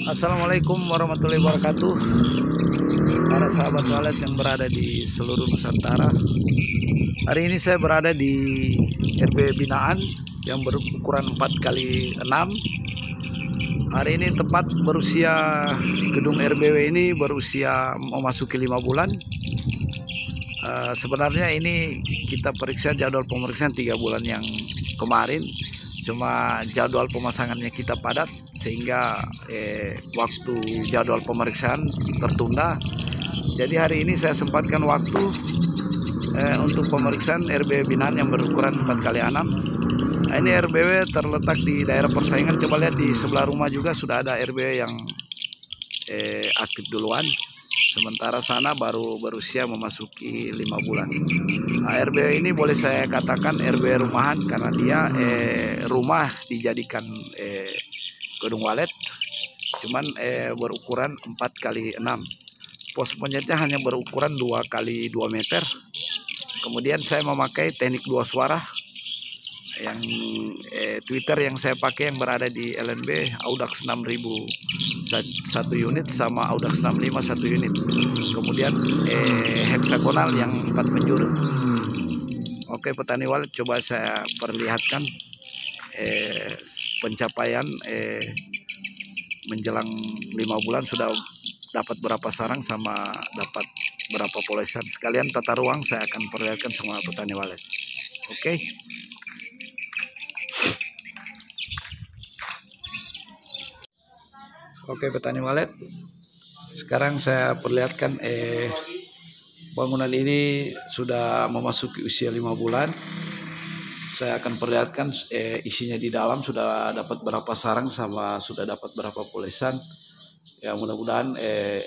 Assalamualaikum warahmatullahi wabarakatuh. Para sahabat walet yang berada di seluruh Nusantara, hari ini saya berada di RBW binaan yang berukuran 4x6. Hari ini tepat berusia, gedung RBW ini berusia memasuki 5 bulan. Sebenarnya ini kita periksa jadwal pemeriksaan 3 bulan yang kemarin, cuma jadwal pemasangannya kita padat sehingga waktu jadwal pemeriksaan tertunda. Jadi hari ini saya sempatkan waktu untuk pemeriksaan RBW binaan yang berukuran 4x6. Nah, ini RBW terletak di daerah persaingan. Coba lihat di sebelah rumah juga sudah ada RBW yang aktif duluan. Sementara sana baru berusia memasuki 5 bulan. Nah, RBW ini boleh saya katakan RBW rumahan karena dia rumah dijadikan gedung walet, cuman berukuran 4x6. Pos monyetnya hanya berukuran 2x2 meter. Kemudian saya memakai teknik 2 suara. Yang Twitter yang saya pakai yang berada di LNB Audax 6000 1 unit sama Audax 65 1 unit. Kemudian heksagonal yang 4 penjuru. Oke petani walet, coba saya perlihatkan pencapaian menjelang 5 bulan sudah dapat berapa sarang sama dapat berapa polesan. Sekalian tata ruang saya akan perlihatkan sama petani walet. Oke. Oke petani walet, sekarang saya perlihatkan bangunan ini sudah memasuki usia 5 bulan. Saya akan perlihatkan isinya di dalam sudah dapat berapa sarang sama sudah dapat berapa polesan. Ya mudah-mudahan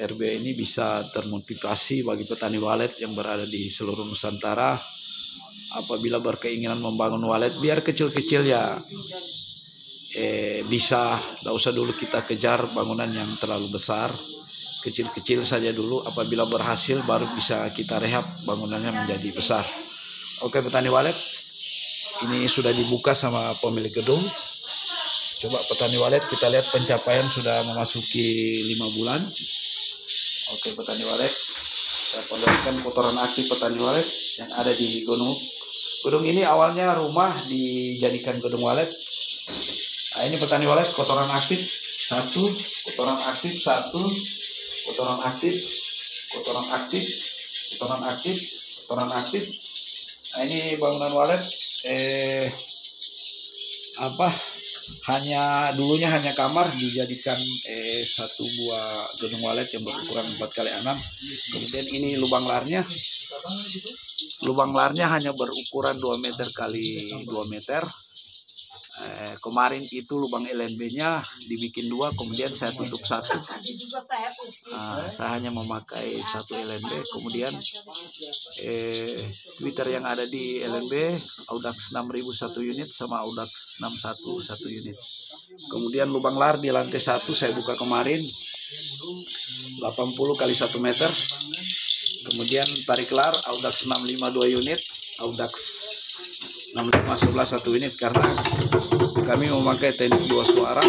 RB ini bisa termotivasi bagi petani walet yang berada di seluruh Nusantara. Apabila berkeinginan membangun walet biar kecil-kecil ya, bisa, tidak usah dulu kita kejar bangunan yang terlalu besar, kecil-kecil saja dulu. Apabila berhasil baru bisa kita rehab bangunannya menjadi besar. Oke petani walet, ini sudah dibuka sama pemilik gedung. Coba petani walet kita lihat pencapaian sudah memasuki 5 bulan. Oke petani walet, saya perlihatkan kotoran aktif petani walet yang ada di gedung ini. Awalnya rumah dijadikan gedung walet. Nah, ini petani walet kotoran aktif 1, kotoran aktif 1, kotoran aktif, kotoran aktif, kotoran aktif, kotoran aktif. Nah, ini bangunan walet dulunya hanya kamar dijadikan satu buah gedung walet yang berukuran 4x6. Kemudian ini lubang larnya. Lubang larnya hanya berukuran 2 meter kali 2 meter. Kemarin itu lubang LNB-nya dibikin 2, kemudian saya tutup 1. Saya hanya memakai 1 LNB. Kemudian Twitter yang ada di LNB Audax 6000 1 unit sama Audax 61 1 unit. Kemudian lubang lar di lantai 1 saya buka kemarin 80 kali 1 meter. Kemudian tarik lar Audax 65 2 unit, Audax 65 11 1 unit karena kami memakai teknik 2 suara.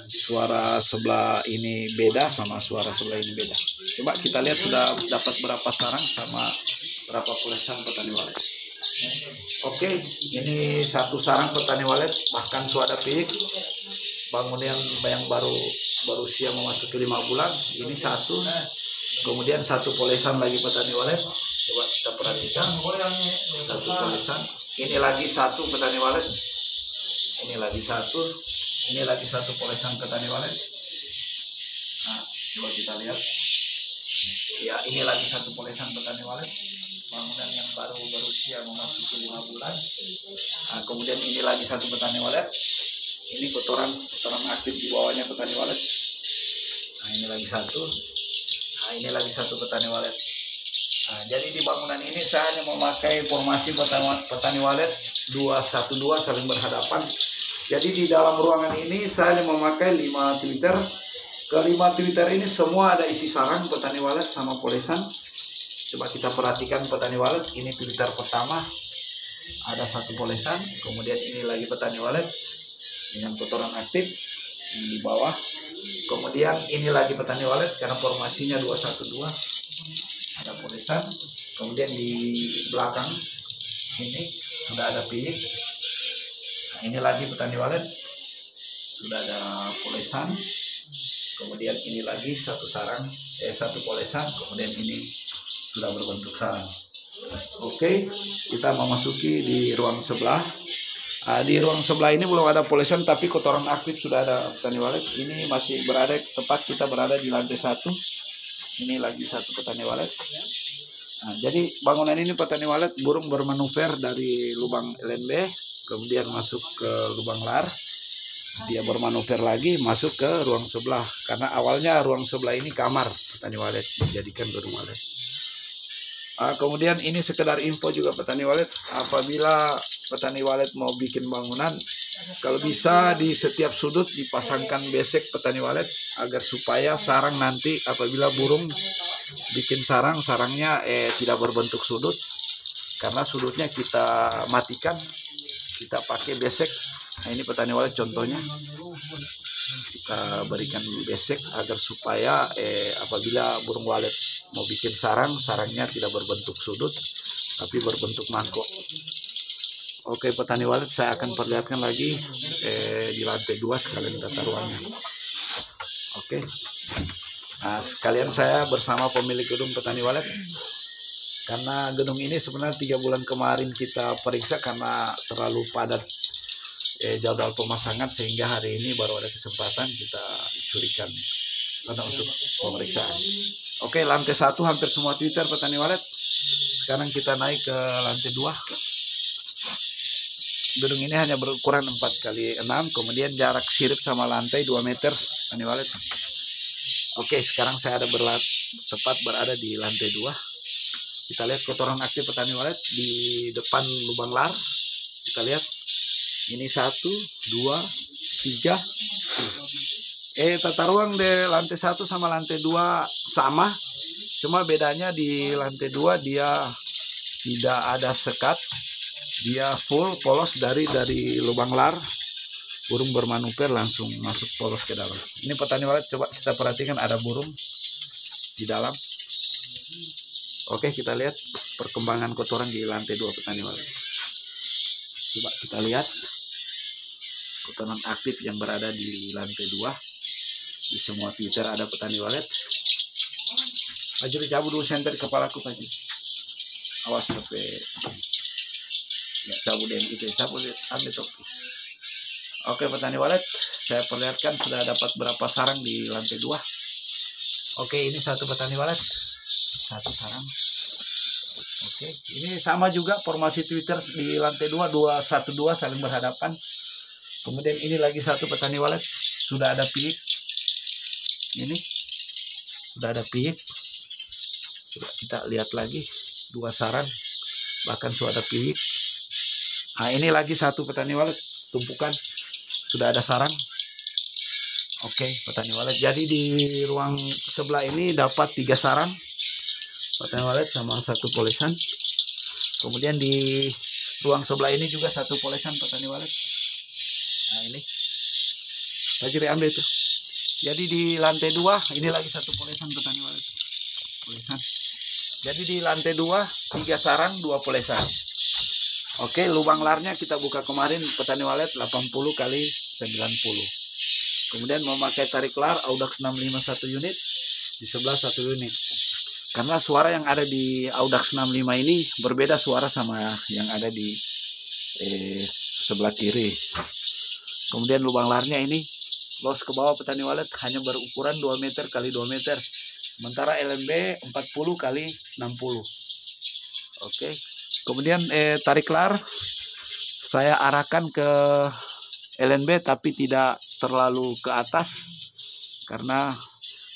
Suara sebelah ini beda sama suara sebelah ini beda. Coba kita lihat sudah dapat berapa sarang sama berapa polesan petani walet. Oke, ini 1 sarang petani walet bahkan suara pik. Bangunan yang baru berusia memasuki 5 bulan. Ini 1. Kemudian 1 polesan lagi petani walet. Coba kita perhatikan 1 polesan. Ini lagi 1 petani walet. Ini lagi 1. Ini lagi 1 polesan petani walet. Nah, coba kita lihat. Ya, ini lagi 1 polesan petani walet. Bangunan yang baru berusia memasuki 5 bulan. Nah, kemudian ini lagi 1 petani walet. Ini kotoran aktif di bawahnya petani walet. Nah, ini lagi 1. Nah, ini lagi 1 petani walet. Nah, jadi di bangunan ini saya hanya memakai formasi petani walet 2-1-2 saling berhadapan. Jadi di dalam ruangan ini saya hanya memakai 5 Twitter. Ke-5 Twitter ini semua ada isi sarang petani walet sama polesan. Coba kita perhatikan petani walet. Ini Twitter pertama ada 1 polesan. Kemudian ini lagi petani walet yang kotoran aktif. di bawah. Kemudian ini lagi petani walet karena formasinya 212 ada polesan. Kemudian di belakang ini sudah ada piik. Nah, ini lagi petani walet sudah ada polesan. Kemudian ini lagi satu sarang, satu polesan. Kemudian ini sudah berbentuk sarang. Oke, kita memasuki di ruang sebelah. Di ruang sebelah ini belum ada polesan, tapi kotoran aktif sudah ada petani walet. Ini masih berada tepat kita berada di lantai 1. Ini lagi satu petani walet. Nah, jadi bangunan ini petani walet burung bermanuver dari lubang LNB, kemudian masuk ke lubang lar. Dia bermanuver lagi masuk ke ruang sebelah, karena awalnya ruang sebelah ini kamar petani walet dijadikan gedung walet. Kemudian ini sekedar info juga petani walet, apabila petani walet mau bikin bangunan, kalau bisa di setiap sudut dipasangkan besek petani walet agar supaya sarang nanti apabila burung bikin sarang, sarangnya tidak berbentuk sudut, karena sudutnya kita matikan, kita pakai besek. Nah, ini petani walet contohnya, kita berikan besek agar supaya apabila burung walet mau bikin sarang, sarangnya tidak berbentuk sudut tapi berbentuk mangkok. Oke petani walet, saya akan perlihatkan lagi di lantai 2 sekalian tata ruangnya. Oke, nah sekalian saya bersama pemilik gedung petani walet, karena gedung ini sebenarnya 3 bulan kemarin kita periksa karena terlalu padat jadwal pemasangan, sehingga hari ini baru ada kesempatan kita curikan untuk pemeriksaan. Oke, lantai 1 hampir semua Twitter petani walet. Sekarang kita naik ke lantai 2. Gedung ini hanya berukuran 4x6, kemudian jarak sirip sama lantai 2 meter petani walet. Oke, sekarang saya ada tepat berada di lantai 2. Kita lihat kotoran aktif petani walet di depan lubang lar. Kita lihat ini 1, 2, 3. Tata ruang di lantai 1 sama lantai 2 sama, cuma bedanya di lantai 2 dia tidak ada sekat, dia full polos dari lubang lar, burung bermanuver langsung masuk polos ke dalam. Ini petani walet, coba kita perhatikan ada burung di dalam. Oke, kita lihat perkembangan kotoran di lantai 2 petani walet. Coba kita lihat kotoran aktif yang berada di lantai 2. Di semua Twitter ada petani walet. Ajuri cabut dulu senter kepalaku Pak. Awas sampai ya, cabut yang itu, cabut ambil topi. Oke petani walet, saya perlihatkan sudah dapat berapa sarang di lantai 2. Oke, ini satu petani walet, satu sarang. Oke, ini sama juga formasi Twitter di lantai 2, 212 saling berhadapan. Kemudian ini lagi satu petani walet, sudah ada piik. Ini sudah ada piik. Coba kita lihat lagi 2 sarang, bahkan sudah ada piik. Nah, ini lagi satu petani walet, tumpukan sudah ada sarang. Oke petani walet, jadi di ruang sebelah ini dapat 3 sarang petani walet sama 1 polesan. Kemudian di ruang sebelah ini juga 1 polesan petani walet. Nah ini Fajri ambil itu. Jadi di lantai 2 ini lagi 1 polesan petani walet. Polesan. Jadi di lantai 2 3 sarang 2 polesan. Oke, lubang larnya kita buka kemarin petani walet 80 kali 90. Kemudian memakai tarik lar Audax 65 1 unit, di sebelah 1 unit. Karena suara yang ada di Audax 65 ini berbeda suara sama yang ada di sebelah kiri. Kemudian lubang larnya ini los ke bawah petani walet hanya berukuran 2 meter kali 2 meter. Sementara LNB 40 kali 60. Oke. Kemudian tarik lar saya arahkan ke LNB tapi tidak terlalu ke atas, karena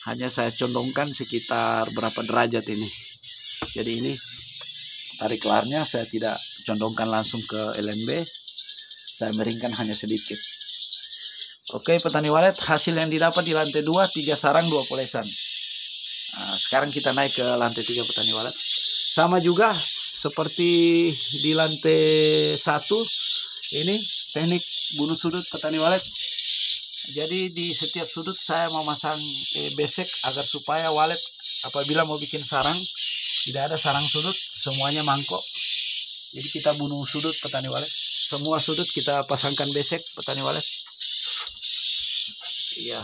hanya saya condongkan sekitar berapa derajat ini. Jadi ini tarik larnya saya tidak condongkan langsung ke LNB, saya miringkan hanya sedikit. Oke petani walet, hasil yang didapat di lantai 2 3 sarang 2 polesan. Nah, sekarang kita naik ke lantai 3 petani walet. Sama juga seperti di lantai 1, ini teknik bunuh sudut petani walet. Jadi di setiap sudut saya memasang besek agar supaya walet apabila mau bikin sarang tidak ada sarang sudut, semuanya mangkok. Jadi kita bunuh sudut petani walet. Semua sudut kita pasangkan besek petani walet. Iya.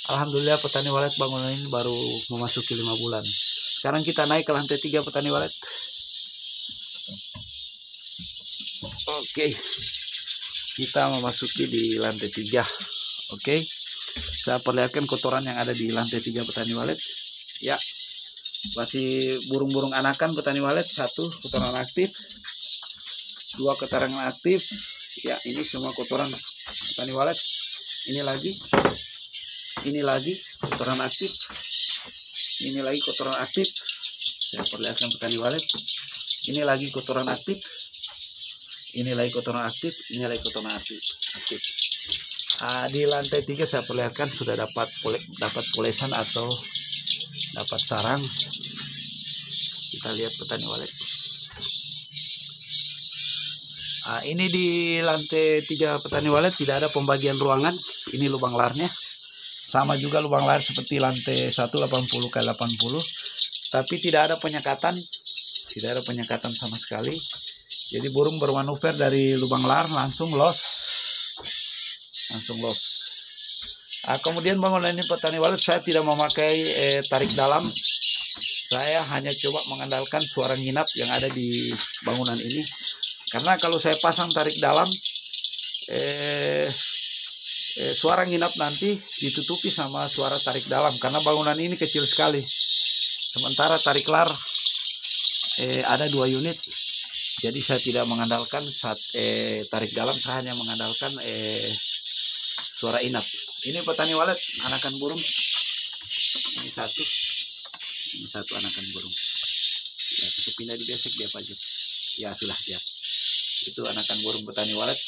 Alhamdulillah petani walet bangunan ini baru memasuki 5 bulan. Sekarang kita naik ke lantai 3 petani walet. Oke. Kita memasuki di lantai 3. Oke. Saya perlihatkan kotoran yang ada di lantai 3 petani walet. Ya. Masih burung-burung anakan petani walet. 1 kotoran aktif. 2 kotoran aktif. Ya, ini semua kotoran petani walet. Ini lagi kotoran aktif. Ini lagi kotoran aktif. Saya perlihatkan petani walet. Ini lagi kotoran aktif. Ini lagi kotoran aktif. Ini lagi kotoran aktif. Di lantai 3 saya perlihatkan sudah dapat polesan atau dapat sarang. Kita lihat petani walet. Ini di lantai 3 petani walet tidak ada pembagian ruangan. Ini lubang larnya. Sama juga lubang lar seperti lantai 1 80 x 80. Tapi tidak ada penyekatan. Tidak ada penyekatan sama sekali. Jadi burung bermanuver dari lubang lar langsung los. Kemudian bangunan ini petani walet saya tidak memakai tarik dalam. Saya hanya coba mengandalkan suara nginap yang ada di bangunan ini. Karena kalau saya pasang tarik dalam, suara nginap nanti ditutupi sama suara tarik dalam. Karena bangunan ini kecil sekali. Sementara tarik lar ada 2 unit. Jadi saya tidak mengandalkan tarik dalam, saya hanya mengandalkan suara inap. Ini petani walet, anakan burung. Ini satu anakan burung. Ya, kita pindah di besek dia pajak. Ya sudah ya. Itu anakan burung petani walet.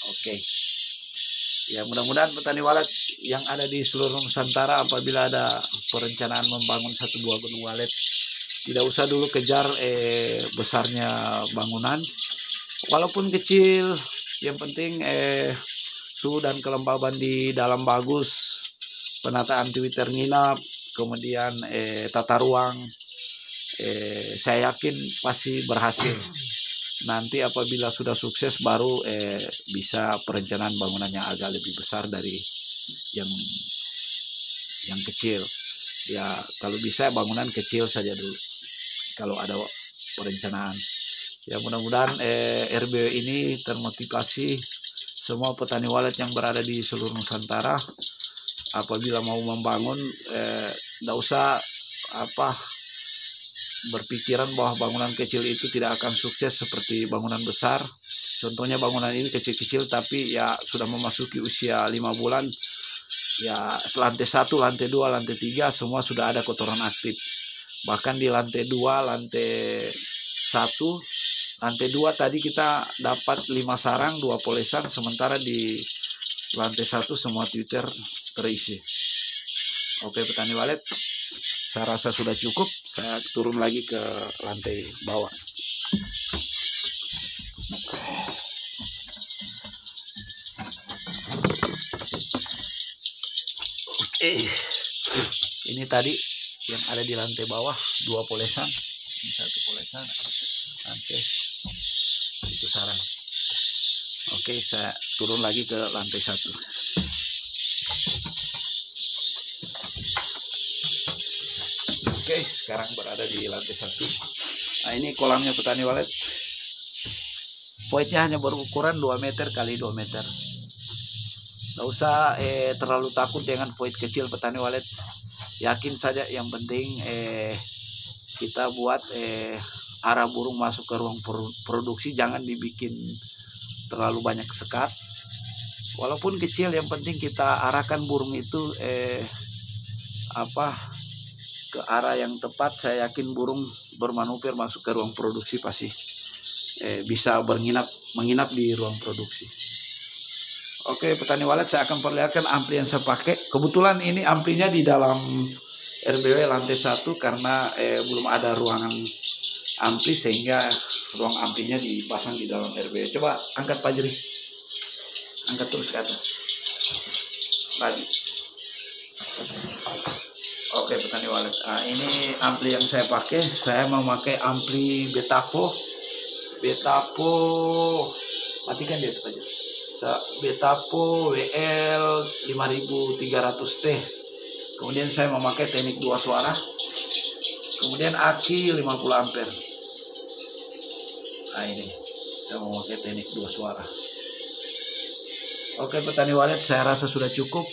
Oke. Ya mudah-mudahan petani walet yang ada di seluruh Nusantara apabila ada perencanaan membangun 1 buah gunung walet, tidak usah dulu kejar besarnya bangunan. Walaupun kecil, yang penting suhu dan kelembaban di dalam bagus, penataan Twitter nginap, kemudian tata ruang, saya yakin pasti berhasil. Nanti apabila sudah sukses baru bisa perencanaan bangunan yang agak lebih besar dari yang kecil. Ya kalau bisa bangunan kecil saja dulu kalau ada perencanaan. Ya mudah-mudahan RBW ini termotivasi semua petani walet yang berada di seluruh Nusantara. Apabila mau membangun tidak usah berpikiran bahwa bangunan kecil itu tidak akan sukses seperti bangunan besar. Contohnya bangunan ini kecil-kecil tapi ya sudah memasuki usia 5 bulan. Ya lantai 1, lantai 2, lantai 3 semua sudah ada kotoran aktif. Bahkan di lantai 2, lantai 1, lantai 2 tadi kita dapat 5 sarang, 2 polesan. Sementara di lantai 1 semua Twitter terisi. Oke petani walet, saya rasa sudah cukup. Saya turun lagi ke lantai bawah. Ini tadi yang ada di lantai bawah 2 polesan. Ini 1 polesan. Oke. Itu sarang. Oke, saya turun lagi ke lantai 1. Oke, sekarang berada di lantai 1. Nah, ini kolamnya petani walet. Voidnya hanya berukuran 2 meter kali 2 meter. Nggak usah terlalu takut dengan void kecil petani walet. Yakin saja, yang penting kita buat arah burung masuk ke ruang produksi. Jangan dibikin terlalu banyak sekat. Walaupun kecil, yang penting kita arahkan burung itu ke arah yang tepat. Saya yakin burung bermanuver masuk ke ruang produksi pasti bisa menginap di ruang produksi. Oke petani walet, saya akan perlihatkan ampli yang saya pakai. Kebetulan ini amplinya di dalam RBW lantai 1 karena belum ada ruangan ampli sehingga ruang amplinya dipasang di dalam RBW. Coba angkat Pak Juri, angkat terus ke atas. ampli yang saya pakai, saya memakai ampli Betapo matikan dia aja. Betapo WL 5300T. Kemudian saya memakai teknik 2 suara. Kemudian aki 50 ampere. Nah ini saya memakai teknik 2 suara. Oke petani walet, saya rasa sudah cukup.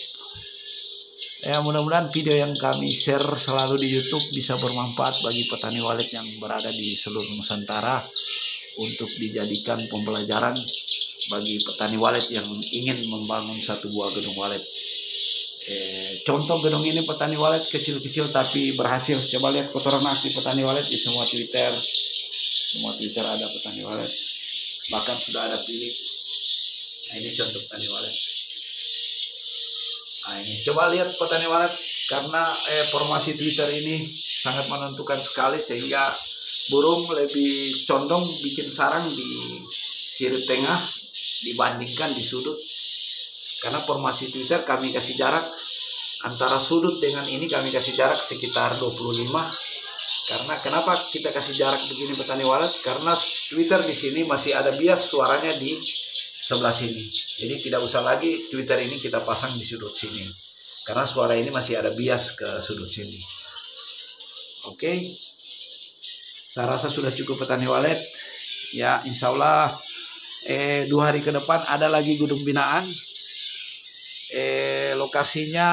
Ya mudah-mudahan video yang kami share selalu di YouTube bisa bermanfaat bagi petani walet yang berada di seluruh Nusantara untuk dijadikan pembelajaran bagi petani walet yang ingin membangun satu buah gedung walet. Contoh gedung ini petani walet kecil-kecil tapi berhasil. Coba lihat kotoran aktif petani walet di semua Twitter ada petani walet, bahkan sudah ada pilih. Nah, ini contoh petani walet. Nah, ini coba lihat petani walet, karena formasi Twitter ini sangat menentukan sekali, sehingga burung lebih condong bikin sarang di sirip tengah dibandingkan di sudut. Karena formasi Twitter kami kasih jarak antara sudut dengan ini, kami kasih jarak sekitar 25. Karena kenapa kita kasih jarak begini petani walet? Karena Twitter di sini masih ada bias suaranya di sebelah sini. Jadi tidak usah lagi Twitter ini kita pasang di sudut sini, karena suara ini masih ada bias ke sudut sini. Oke, saya rasa sudah cukup petani walet. Ya insya Allah 2 hari ke depan ada lagi gedung binaan. Lokasinya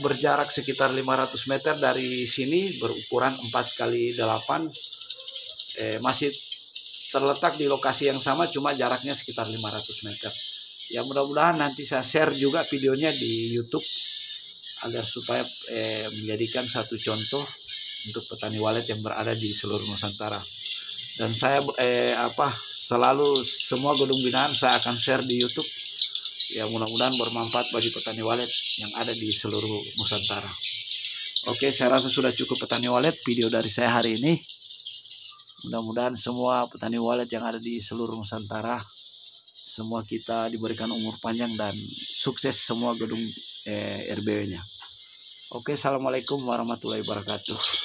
berjarak sekitar 500 meter dari sini, berukuran 4x8. Masih terletak di lokasi yang sama, cuma jaraknya sekitar 500 meter. Ya mudah-mudahan nanti saya share juga videonya di YouTube agar supaya menjadikan satu contoh untuk petani walet yang berada di seluruh Nusantara. Dan saya selalu semua gedung binaan saya akan share di YouTube. Ya mudah-mudahan bermanfaat bagi petani walet yang ada di seluruh Nusantara. Oke, saya rasa sudah cukup petani walet video dari saya hari ini. Mudah-mudahan semua petani walet yang ada di seluruh Nusantara, semua kita diberikan umur panjang dan sukses semua gedung RBW-nya. Oke, assalamualaikum warahmatullahi wabarakatuh.